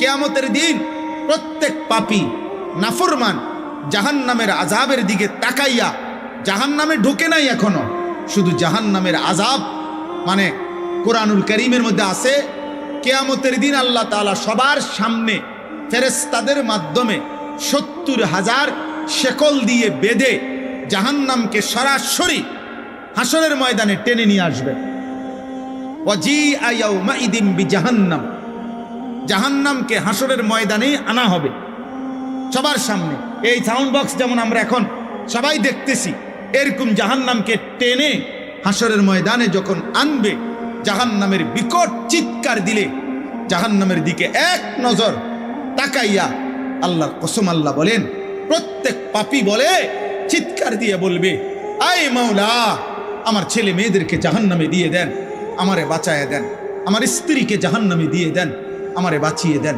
কিয়ামতের দিন প্রত্যেক পাপী নাফরমান জাহান্নামের আযাবের দিকে তাকাইয়া, জাহান্নামে ঢোকে নাই এখনো, শুধু জাহান্নামের আযাব মানে কোরআনুল কারীমের মধ্যে আছে কিয়ামতের দিন আল্লাহ তাআলা সবার সামনে ফেরেশতাদের মাধ্যমে ৭০,০০০ শেকল দিয়ে বেঁধে জাহান্নামকে সরাসরি হাসরের ময়দানে টেনে নিয়ে আসবে। ওয়াজিআ ইয়াউমাইদিন বিজাহান্নাম, জাহান্নামকে হাসরের ময়দানে আনা হবে সবার সামনে। এই সাউন্ড বক্স যেমন আমরা এখন সবাই দেখতেছি, এরকম জাহান্নামকে টেনে হাসরের ময়দানে যখন আনবে, জাহান্নামের বিকট চিৎকার দিলে জাহান্নামের দিকে এক নজর তাকাইয়া আল্লাহর কসম আল্লাহ বলেন প্রত্যেক পাপী বলে চিৎকার দিয়ে বলবে, আয় মাওলা, আমার ছেলে মেয়েদেরকে জাহান্নামে দিয়ে দেন, আমারে বাঁচায় দেন, আমার স্ত্রীকে জাহান্নামে দিয়ে দেন, আমারে বাঁচিয়ে দেন।